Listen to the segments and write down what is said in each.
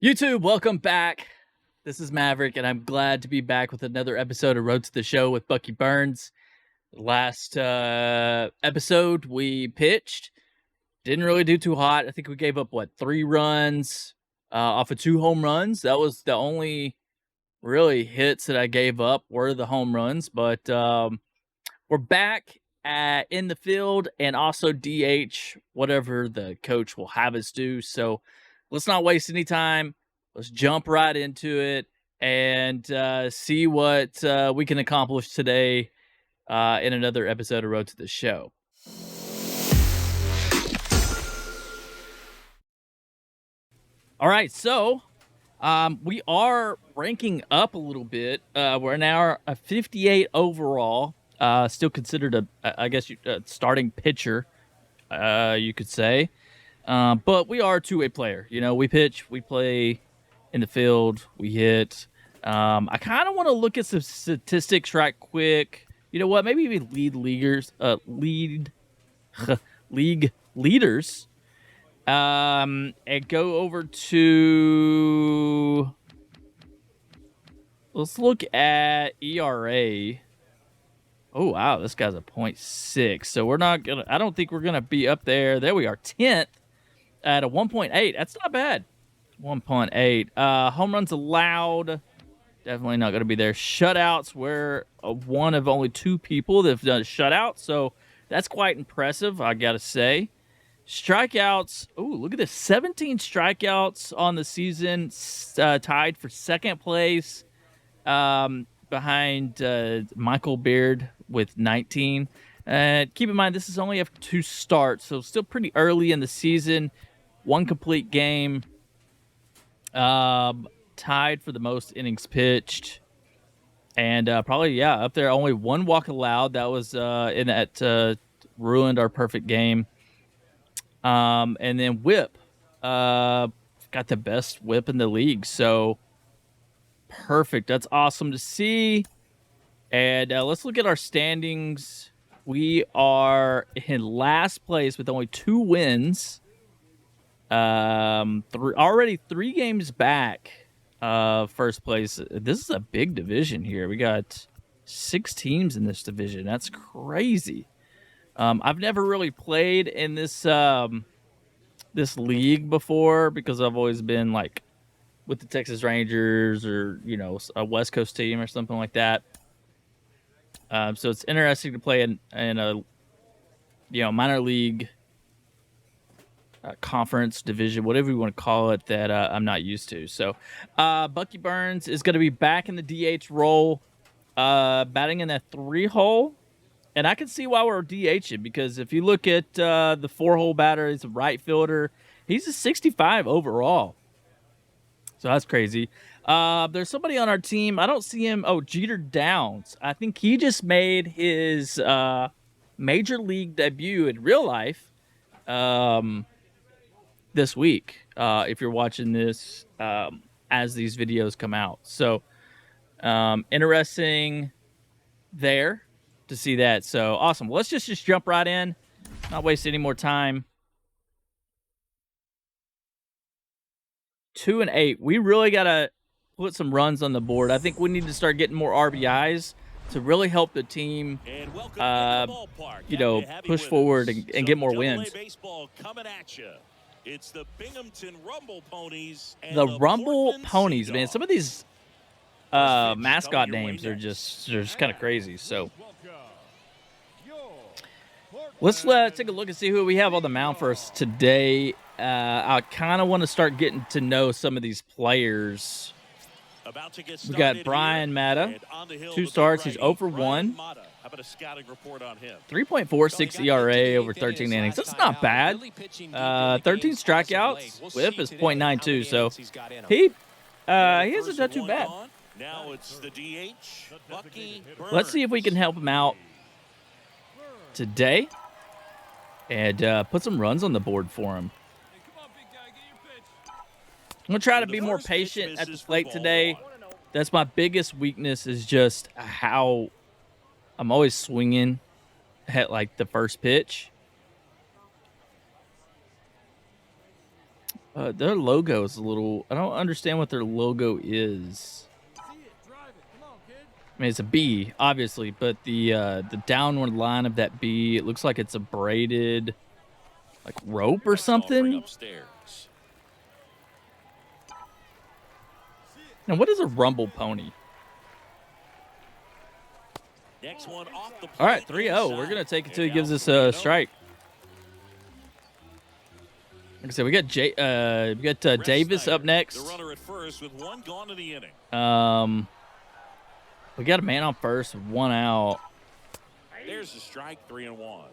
YouTube, welcome back. This is Maverick, and I'm glad to be back with another episode of Road to the Show with Buc'ee Burns. Last episode, we pitched. Didn't really do too hot. I think we gave up, 3 runs off of 2 home runs. That was the only really hits that I gave up were the home runs. But we're back in the field and also DH, whatever the coach will have us do. So let's not waste any time. Let's jump right into it and see what we can accomplish today in another episode of Road to the Show. All right, so we are ranking up a little bit. We're now a 58 overall. Still considered a starting pitcher, you could say. But we are a two-way player. You know, we pitch, we play in the field, we hit. I kind of want to look at some statistics right quick. You know what? Maybe we league leaders. And go over to. Let's look at ERA. Oh wow, this guy's a 0.6. So we're not gonna. I don't think we're gonna be up there. There we are, 10th at a 1.8. That's not bad. 1.8. Home runs allowed. Definitely not going to be there. Shutouts, we're one of only 2 people that have done a shutout. So that's quite impressive, I got to say. Strikeouts. Oh, look at this. 17 strikeouts on the season. Tied for second place behind Michael Beard with 19. Keep in mind, this is only after 2 starts. So still pretty early in the season. 1 complete game. Tied for the most innings pitched, and probably up there. Only 1 walk allowed. That was in that ruined our perfect game. And then whip, got the best whip in the league. So perfect. That's awesome to see. And let's look at our standings. We are in last place with only 2 wins. Already 3 games back. First place. This is a big division here. We got 6 teams in this division. That's crazy. I've never really played in this this league before because I've always been like with the Texas Rangers or a West Coast team or something like that. So it's interesting to play in a minor league conference, division, whatever you want to call it, that I'm not used to. So Buc'ee Burns is going to be back in the DH role, batting in that 3 hole. And I can see why we're DHing, because if you look at the 4-hole batter, he's a right fielder. He's a 65 overall. So that's crazy. There's somebody on our team. I don't see him. Oh, Jeter Downs. I think he just made his major league debut in real life. This week, if you're watching this as these videos come out. So interesting there to see that. So awesome. Well, let's just jump right in, not waste any more time. 2 and 8. We really got to put some runs on the board. I think we need to start getting more RBIs to really help the team, push forward and get more wins. It's the Binghamton Rumble Ponies. The Rumble Ponies, man. Some of these mascot names are just kind of crazy. So let's take a look and see who we have on the mound for us today. I kind of want to start getting to know some of these players. We got Brian Matta, 2 starts. He's 0 for 1. 3.46 ERA over 13 innings. That's not bad. 13 strikeouts. Whip is 0.92. So he hasn't done too bad. Now it's the DH, Buc'ee Burns. Let's see if we can help him out today and put some runs on the board for him. I'm going to try to be more patient at the plate today. That's my biggest weakness, is just how I'm always swinging at like the first pitch. Their logo is a little. I don't understand what their logo is. I mean, it's a bee, obviously, but the downward line of that bee, it looks like it's a braided like rope or something. Upstairs. Now, what is a rumble pony? Next one off the plate. All right, 3-0. We're gonna take it till he gives us a strike. Like I said, we got Davis up next. The runner at first with one gone in the inning. We got a man on first, one out. There's the strike, 3-1.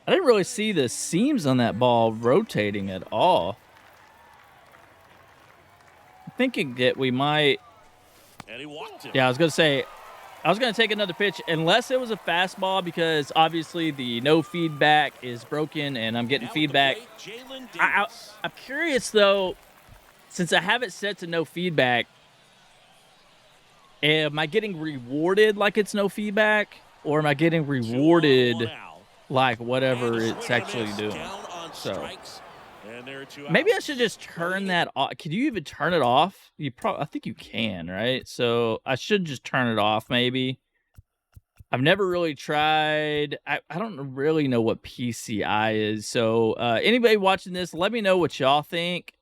I didn't really see the seams on that ball rotating at all. I'm thinking that we might. And he walked it. Yeah, I was gonna say, I was gonna take another pitch unless it was a fastball because obviously the no feedback is broken and I'm getting feedback. I'm curious though, since I have it set to no feedback, am I getting rewarded like it's no feedback, or am I getting rewarded like whatever it's actually doing? So maybe I should just turn that off. Can you even turn it off? I think you can, right? So I should just turn it off maybe. I've never really tried. I don't really know what PCI is. So anybody watching this, let me know what y'all think.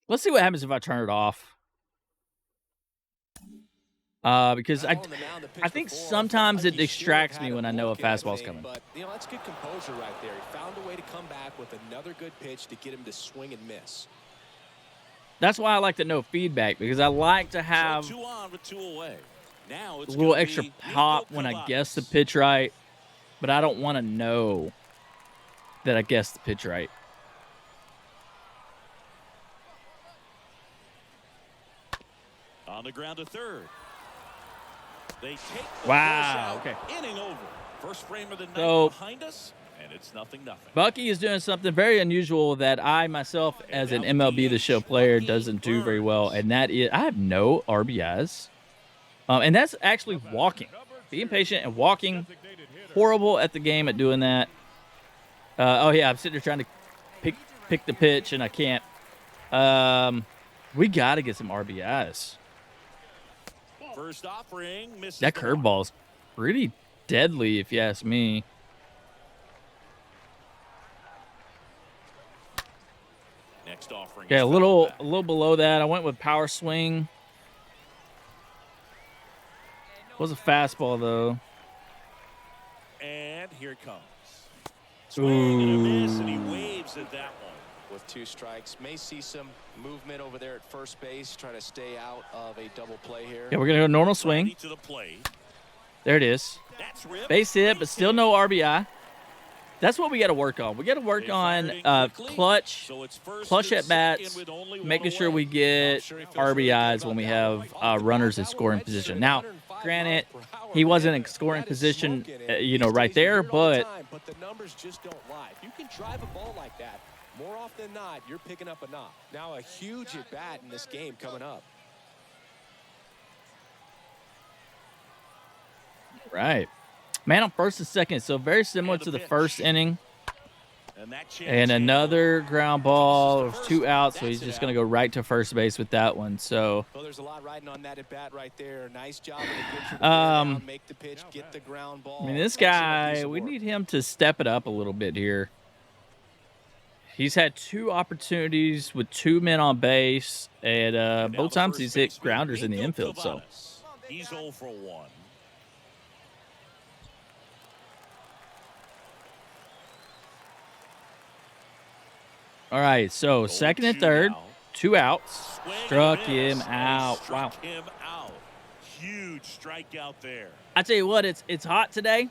Let's see what happens if I turn it off. Because I think sometimes it distracts me when I know a fastball's coming. But that's good composure right there. He found a way to come back with another good pitch to get him to swing and miss. That's why I like the no feedback, because I like to have So 2 on with 2 away. Now it's a little extra pop when I guess the pitch right, but I don't want to know that I guessed the pitch right. On the ground to third. They take the wow. Okay. Inning over. First frame of the night behind us, and it's 0-0. Buc'ee is doing something very unusual that I myself, as an MLB The Show player, doesn't do very well, and that is I have no RBIs, and that's actually walking, being patient and walking. Horrible at the game at doing that. Oh yeah, I'm sitting there trying to pick the pitch, and I can't. We got to get some RBIs. First offering, misses. That curveball's pretty deadly, if you ask me. Next offering. Yeah, a little below that. I went with power swing. Was a fastball though. And here it comes. Swing and a miss, and he waves at that one. With 2 strikes, may see some movement over there at first base, trying to stay out of a double play here. Yeah, we're gonna go normal swing. To the plate. There it is. Base hit, but still no RBI. That's what we got to work on. We got to work on clutch at bats, making sure we get RBIs when we have runners in scoring position. Now, granted, he wasn't in scoring position, right there, but the numbers just don't lie. If you can drive a ball like that, more often than not, you're picking up a knock. Now a huge at bat in this game coming up. Right. Man on first and second, so very similar to the first inning. And another ground ball. There's 2 outs, so he's just going to go right to first base with that one. So, well, there's a lot riding on that at bat right there. Nice job of the pitcher. Make the pitch, get the ground ball. I mean, this guy, we need him to step it up a little bit here. He's had 2 opportunities with 2 men on base, and both times he's hit grounders in the infield. So he's 0 for 1. All right, so second and third, 2 outs. Struck him out. Wow. Huge strikeout there. I tell you what, it's hot today.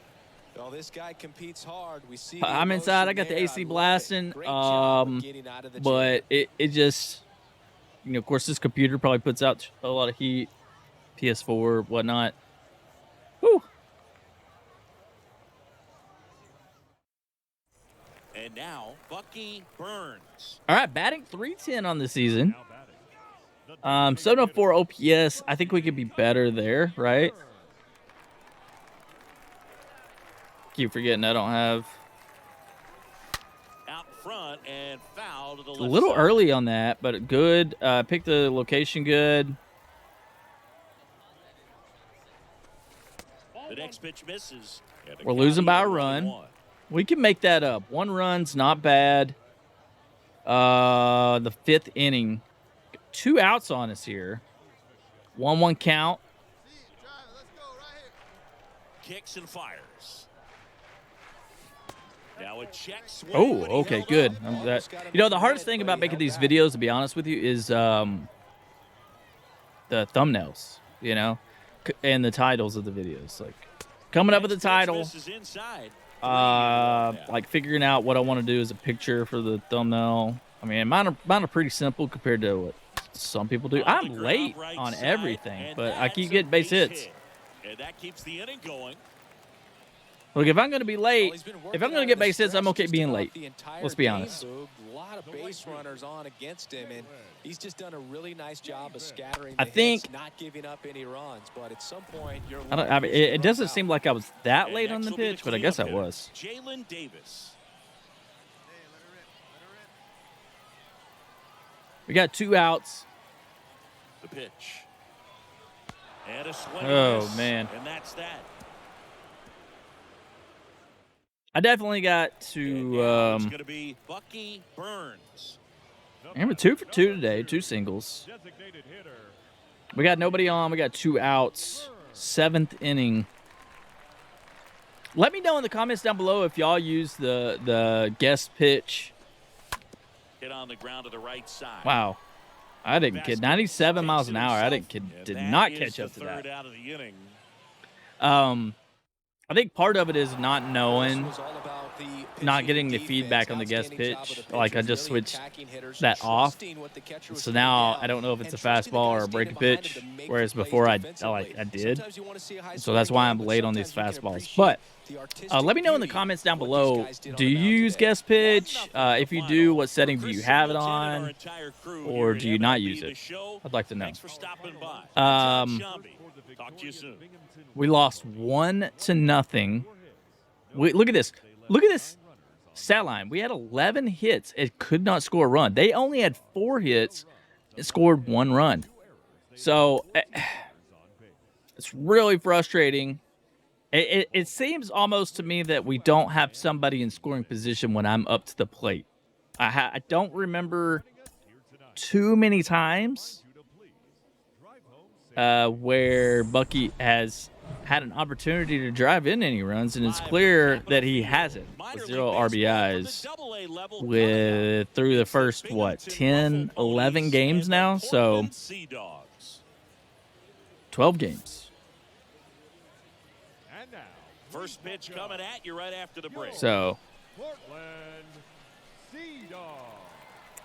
Well, this guy competes hard. We see. I'm inside. I got the AC blasting. But it just, of course, this computer probably puts out a lot of heat. PS4, whatnot. Whew. And now, Buc'ee Burns. All right, batting .310 on the season. 704 OPS. I think we could be better there, right? Keep forgetting I don't have. Out front. bunt and foul to the A left little side. early on that, but good. Picked the location good. The next pitch misses. We're losing by a run. We can make that up. 1 run's not bad. The 5th inning. 2 outs on us here. 1-1 count. Kicks and fires. Now a check swing. Oh, but he okay, held good. up. You know, the hardest thing about making these videos, to be honest with you, is the thumbnails, you know, and the titles of the videos. Like coming up with the title, like figuring out what I want to do as a picture for the thumbnail. I mean, mine are pretty simple compared to what some people do. I'm late on everything, but I keep getting base hits. And that keeps the inning going. Look, if I'm going to be late, if I'm going to get base hits, I'm okay being late. Let's be honest. A lot of base runners on against him, and he's just done a really nice job of scattering. I think hits, not giving up any runs, but at some point, you're. I mean, it doesn't seem like I was that late on the pitch, but I guess I was. Jalen Davis. We got 2 outs. The pitch. And a swing. Oh, man. And that's that. I definitely got It's to going to be Buc'ee Burns. remember 2 for 2 today, 2 singles. We got nobody on. We got 2 outs. 7th inning. Let me know in the comments down below if y'all use the guest pitch. Hit on the ground to the right side. Wow. I didn't kid. 97 miles an hour. I did not catch up to that. Out of the inning. I think part of it is not knowing, not getting the feedback on the guest pitch. Like I just switched that off, so now I don't know if it's a fastball or a breaking pitch. Whereas before I did, so that's why I'm late on these fastballs. But let me know in the comments down below. Do you use guest pitch? If you do, what setting do you have it on, or do you not use it? I'd like to know. Talk to you soon. We lost 1-0. Look at this. Look at this stat line. We had 11 hits. It could not score a run. They only had 4 hits. It scored 1 run. So it's really frustrating. It seems almost to me that we don't have somebody in scoring position when I'm up to the plate. I don't remember too many times where Buc'ee has had an opportunity to drive in any runs, and it's clear that he hasn't. With 0 RBIs through the first, 10, 11 games now? So 12 games. First pitch coming at you right after the break. So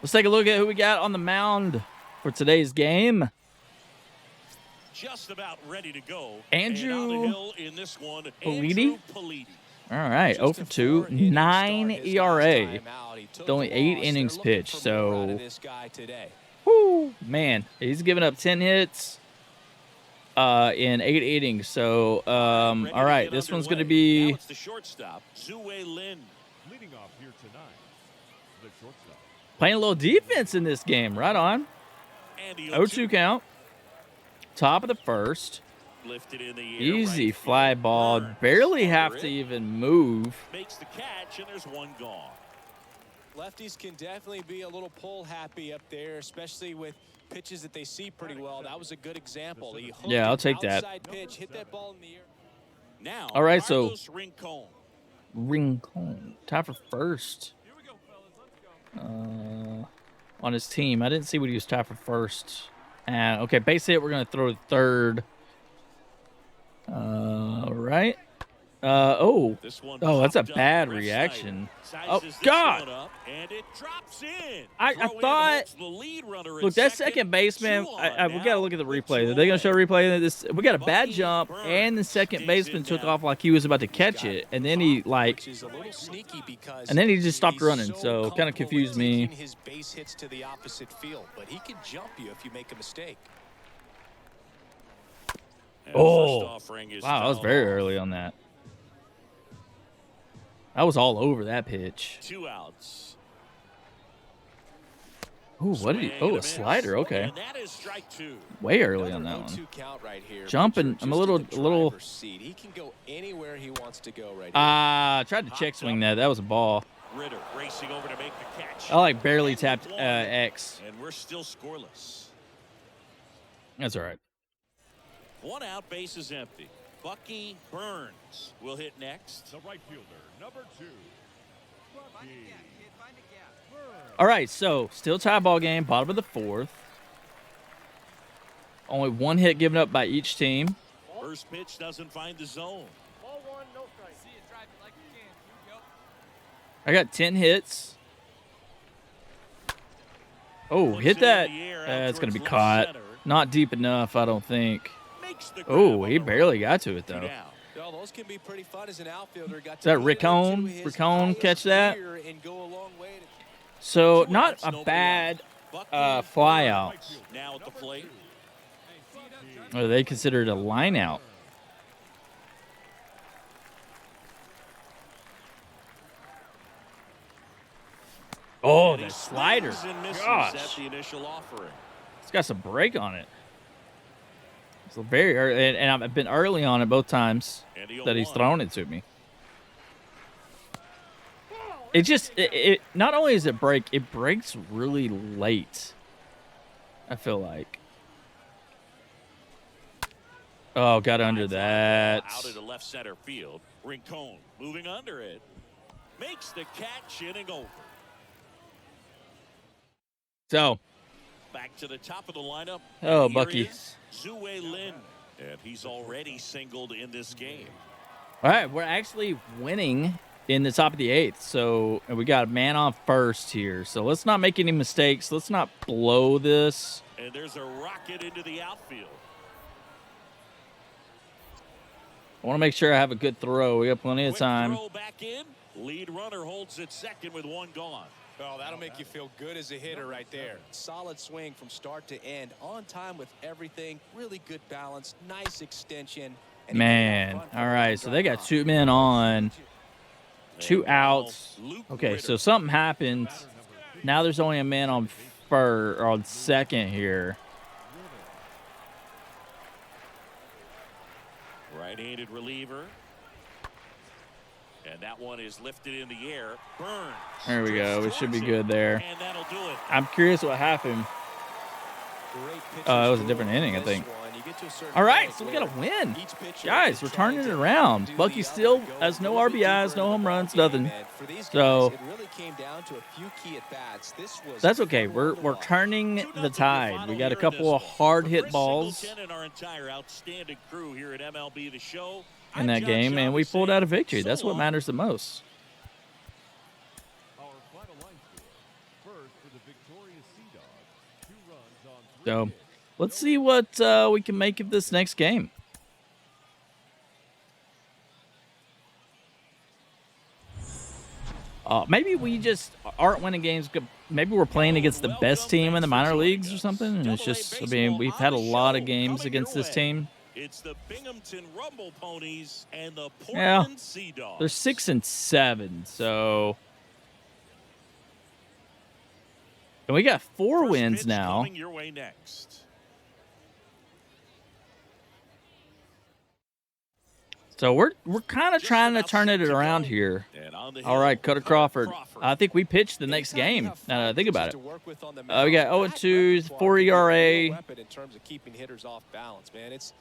let's take a look at who we got on the mound for today's game. Just about ready to go. Andrew in this one, Politi. All right, 0 for 2, 9 ERA. Only 8 innings pitched. So, whoo, man, he's given up 10 hits in 8 innings. So, all right, this one's going to be the shortstop, Zue Lin. Leading off here tonight, the shortstop. Playing a little defense in this game. Right on. 0-2 count. Top of the first. Lifted in the air, easy right fly field. ball. Burns Barely have to even move. Makes the catch, and there's 1 gone. Lefties can definitely be a little pull happy up there, especially with pitches that they see pretty well. That was a good example. Yeah, I'll take that. Pitch, hit that ball in the air. Now, all right, so Rincon. Tie for first. On his team, I didn't see what he was tied for first. Okay, base hit. We're gonna throw to third. Right. Oh, that's a bad reaction. Oh God! I thought. Look, that second baseman. We gotta look at the replay. Are they gonna show a replay of this? We got a bad jump, and the second baseman took off like he was about to catch it, and then he and then he just stopped running. So kind of confused me. His base hits to the opposite field, but he can jump you if you make a mistake. Oh, wow, that was very early on that. I was all over that pitch. 2 outs. Ooh, what did he? Oh, a slider. Okay. And that is strike 2. Way early on that one. Jumping. I'm a little. He can go anywhere he wants to go right here. Tried to check swing that. That was a ball. Ritter racing over to make the catch. I like barely tapped X. And we're still scoreless. That's all right. 1 out, base is empty. Buc'ee Burns will hit next. The right fielder, number 2. Buc'ee. All right, so still tie ball game, bottom of the 4th. Only 1 hit given up by each team. First pitch doesn't find the zone. Ball 1, no strike. See it, drive it like you can. Here we go. I got 10 hits. Oh, hit that. It's going to be caught. Not deep enough, I don't think. Oh, he barely got to it, though. Well, those can be pretty fun as an outfielder. Is that Riccone? Riccone catch that? So, not a bad fly out. Now at the plate. Or they consider it a line out. Oh, the slider. Gosh. It's got some break on it. It's very early, and I've been early on it both times that he's thrown it to me. It just, it not only does it break, it breaks really late. I feel like. Oh, got under that. Out of the left center field. Rincon moving under it. Makes the catch, inning over. So. Back to the top of the lineup. Oh, Buc'ee. Zue Lin. And he's already singled in this game. All right, we're actually winning in the top of the 8th. So we got a man on first here. So let's not make any mistakes. Let's not blow this. And there's a rocket into the outfield. I want to make sure I have a good throw. We got plenty of time. Throw back in. Lead runner holds it second with 1 gone. Well, that'll make you feel good as a hitter right there. Solid swing from start to end. On time with everything. Really good balance. Nice extension. Man. All right. So they got 2 men on. 2 outs. Okay. So something happened. Now there's only a man on second here. Right-handed reliever. And that one is lifted in the air. Burns. There we go. We should be good there. And that'll do it. I'm curious what happened. It was a different inning, I think. All right, so we got a win. Guys, we're turning it around. Buc'ee still has no RBIs, no home runs, nothing. So that's okay. We're turning the tide. We got a couple of hard hit balls in that game, and we pulled out a victory. That's what matters the most. So let's see what we can make of this next game. Maybe we just aren't winning games. Maybe we're playing against the best team in the minor leagues or something. And it's just, I mean, we've had a lot of games against this team. It's the Binghamton Rumble Ponies and the Portland Sea Dogs. They're 6-7, so. And we got 4 wins now. Coming your way next. So we're kind of trying to turn it around here. All right, Cutter Crawford. I think we pitched the next game. Now that I think about it. We got 0-2, 4 ERA. I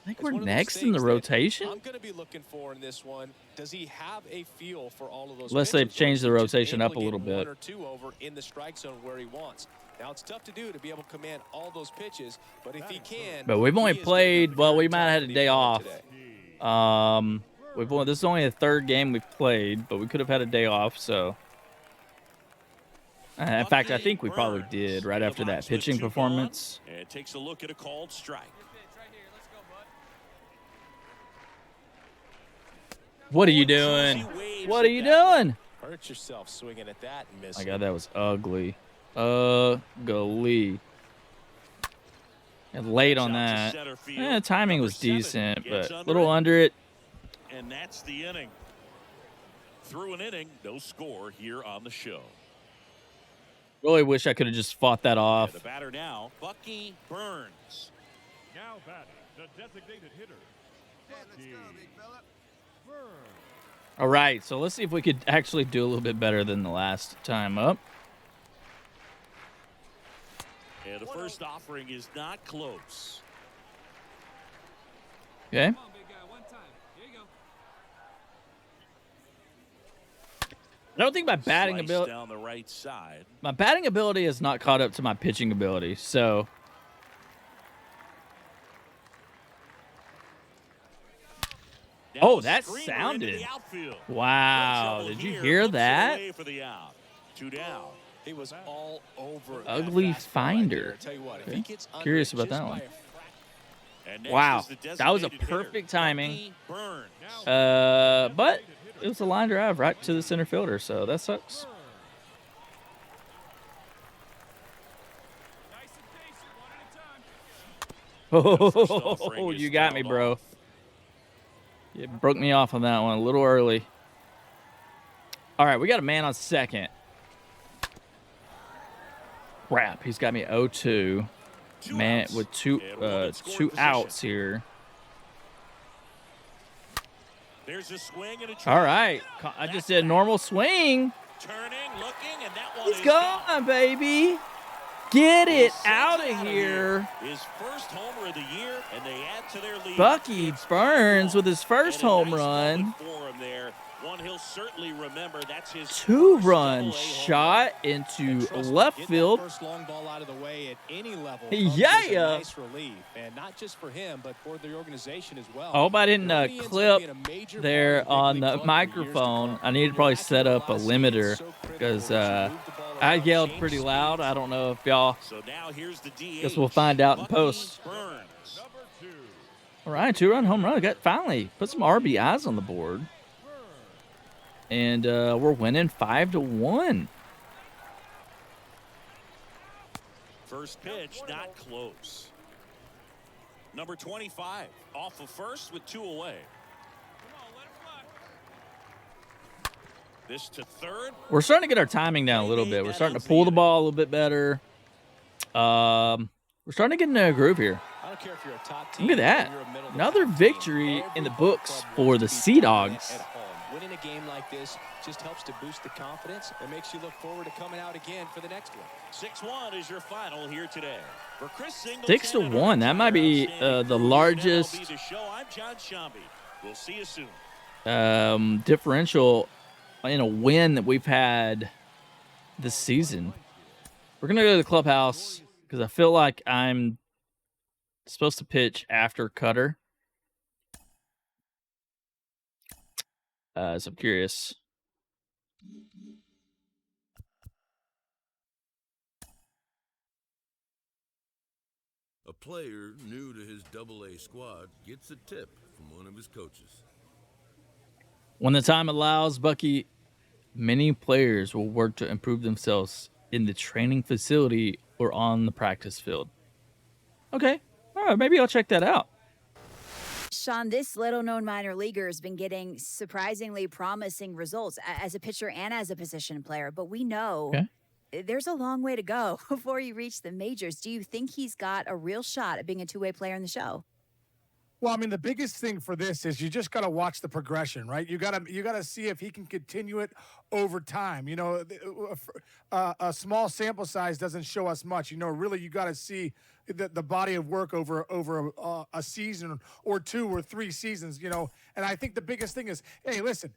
think we're next in the rotation. I'm going to be looking for in this one. Does he have a feel for all of those? Unless they've changed the rotation up a little bit. 1 or 2 over in the strike zone where he wants. Now it's tough to do to be able to command all those pitches, but if he can. But we've only played. Well, we might have had a day off. This is only the 3rd game we've played, but we could have had a day off. So, in fact, I think we probably did right after that pitching performance. It takes a look at a called strike. What are you doing? What are you doing? Hurt yourself swinging at that and missing. My God, that was ugly. Ugly. And late on that. Timing was decent, but a little under it. And that's the inning. Through an inning, no score here on the show. Really wish I could have just fought that off. The batter now, Buc'ee Burns. Now batting, the designated hitter. Buc'ee Burns. All right, so let's see if we could actually do a little bit better than the last time up. And the first offering is not close. Okay. Come on, big guy. One time. Here you go. I don't think my batting Slice ability down the right side. has not caught up to my pitching ability. So Now oh, a that screamer into sounded. the outfield. Wow, No did trouble you here, hear looks that? away for the out. 2 down. He was all over that Ugly fastball right finder. there. Tell you what, if Okay. he gets under Curious it about just that by one. a fraction- And next Wow, is the that was a designated hitter, perfect timing. Buc'ee Burns. But it was a line drive right to the center fielder, so that sucks. Nice and patient. One at a time. First offering Oh, is you got me, fouled bro. off. You broke me off on that one a little early. All right, we got a man on second. Crap, he's got me 0-2. Two Man outs. with two And one in scoring two position. outs here. There's a swing and a All right, I just did a normal swing. turning, looking, and that one He's is gone, baby. Get He it sends out it of here. His first homer of the year, and they add to their lead. Buc'ee It's Burns 5-1. with his first And a home nice run. moment for him there. One he'll certainly remember. That's his first Two-run double-A home shot into And trust me, left getting that field. first long ball out of the way at any level Yeah. comes as a nice relief, and not just for him, but for the organization as well. I hope I didn't Really ends up clip being a major there part of on the big the league club for years to microphone. come. I need to probably set up a limiter because because I yelled pretty loud. I don't know if y'all. So now here's the DH. Guess we'll find out in Buc'ee post. Burns. Number 2. All right, 2-run home run. Got finally put some RBIs on the board, and we're winning 5-1. First pitch, not close. Number 25, off of first with 2 away. Come on, let it fly. This to third. We're starting to get our timing down a little bit. We're starting to pull the ball a little bit better. We're starting to get into a groove here. I don't care if you're a top team. Look at that. or you're a middle of the Another pack team. victory in the Every books club for wants the to be Sea dominant Dogs. at home. Winning a game like this just helps to boost the confidence and makes you look forward to coming out again for the next one. 6-1 is your final here today. For Chris 6-1. That might be the largest MLB The Show. I'm John Shambi. We'll see you soon. differential in a win that we've had this season. We're gonna go to the clubhouse because I feel like I'm supposed to pitch after Cutter. So I'm curious. A player new to his AA squad gets a tip from one of his coaches. When the time allows, Buc'ee, many players will work to improve themselves in the training facility or on the practice field. Okay. All right, maybe I'll check that out. Sean, this little-known minor leaguer has been getting surprisingly promising results as a pitcher and as a position player, but we know there's a long way to go before he reached the majors. Do you think he's got a real shot at being a two-way player in the show? Well, I mean, the biggest thing for this is you just got to watch the progression, right? You got to see if he can continue it over time. You know, a small sample size doesn't show us much. You know, really, you got to see the body of work over a season or 2 or 3 seasons. You know, and I think the biggest thing is, hey, listen,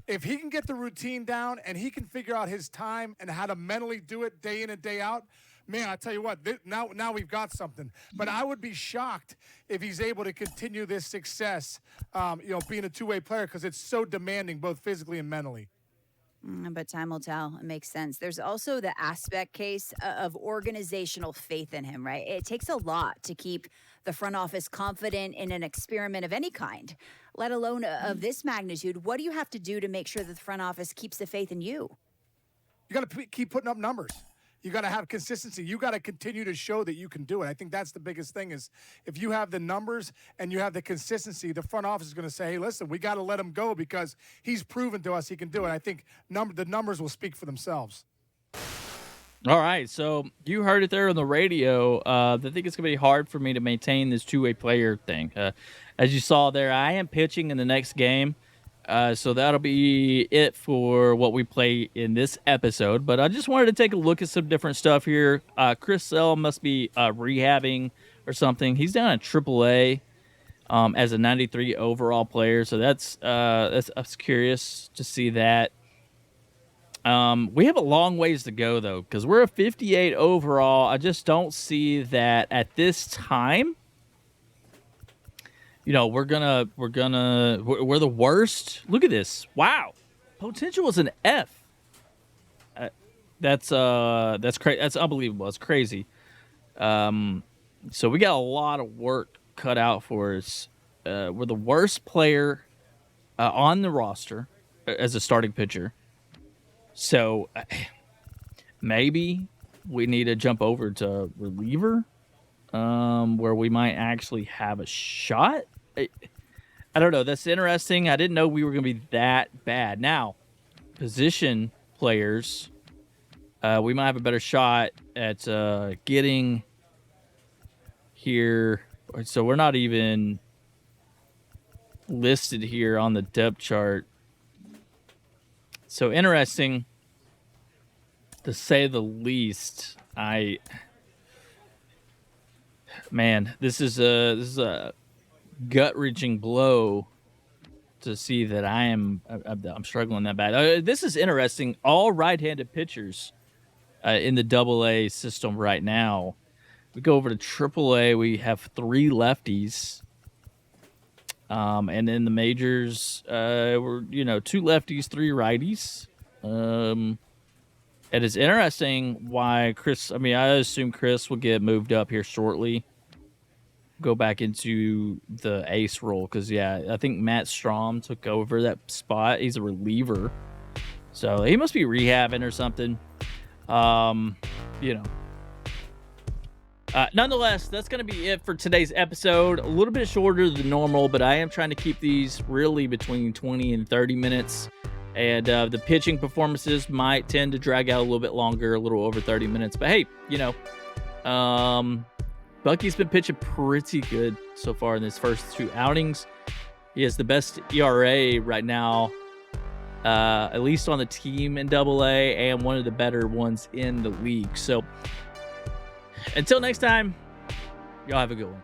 if he can get the routine down and he can figure out his time and how to mentally do it day in and day out. Man, I tell you what, now we've got something. But I would be shocked if he's able to continue this success, being a two-way player because it's so demanding both physically and mentally. But time will tell. It makes sense. There's also the aspect case of organizational faith in him, right? It takes a lot to keep the front office confident in an experiment of any kind, let alone of this magnitude. What do you have to do to make sure that the front office keeps the faith in you? You got to keep putting up numbers. You got to have consistency. You got to continue to show that you can do it. I think that's the biggest thing is if you have the numbers and you have the consistency, the front office is going to say, hey, listen, we got to let him go because he's proven to us he can do it. I think the numbers will speak for themselves. All right, so you heard it there on the radio. I think it's going to be hard for me to maintain this two-way player thing. As you saw there, I am pitching in the next game, so that'll be it for what we play in this episode. But I just wanted to take a look at some different stuff here. Chris Sale must be rehabbing or something. He's down at AAA as a 93 overall player, so that's I was curious to see that. We have a long ways to go though, because we're a 58 overall. I just don't see that at this time. You know, we're the worst. Look at this. Wow. Potential is an F. That's crazy. That's unbelievable. It's crazy. So we got a lot of work cut out for us. We're the worst player on the roster as a starting pitcher. So maybe we need to jump over to reliever, where we might actually have a shot. I don't know. That's interesting. I didn't know we were going to be that bad. Now, position players, we might have a better shot at getting here. So we're not even listed here on the depth chart. So interesting, to say the least. This is a gut-wrenching blow to see that I'm struggling that bad. This is interesting. All right-handed pitchers in the AA system right now. We go over to AAA. We have 3 lefties. And in the majors, we're 2 lefties, 3 righties. It is interesting why Chris. I assume Chris will get moved up here shortly. Go back into the ace role because I think Matt Strom took over that spot. He's a reliever, so he must be rehabbing or something. Nonetheless, that's going to be it for today's episode. A little bit shorter than normal, but I am trying to keep these really between 20 and 30 minutes. And the pitching performances might tend to drag out a little bit longer, a little over 30 minutes. But hey, Buc'ee's been pitching pretty good so far in his first 2 outings. He has the best ERA right now, at least on the team in AA, and one of the better ones in the league. So until next time, y'all have a good one.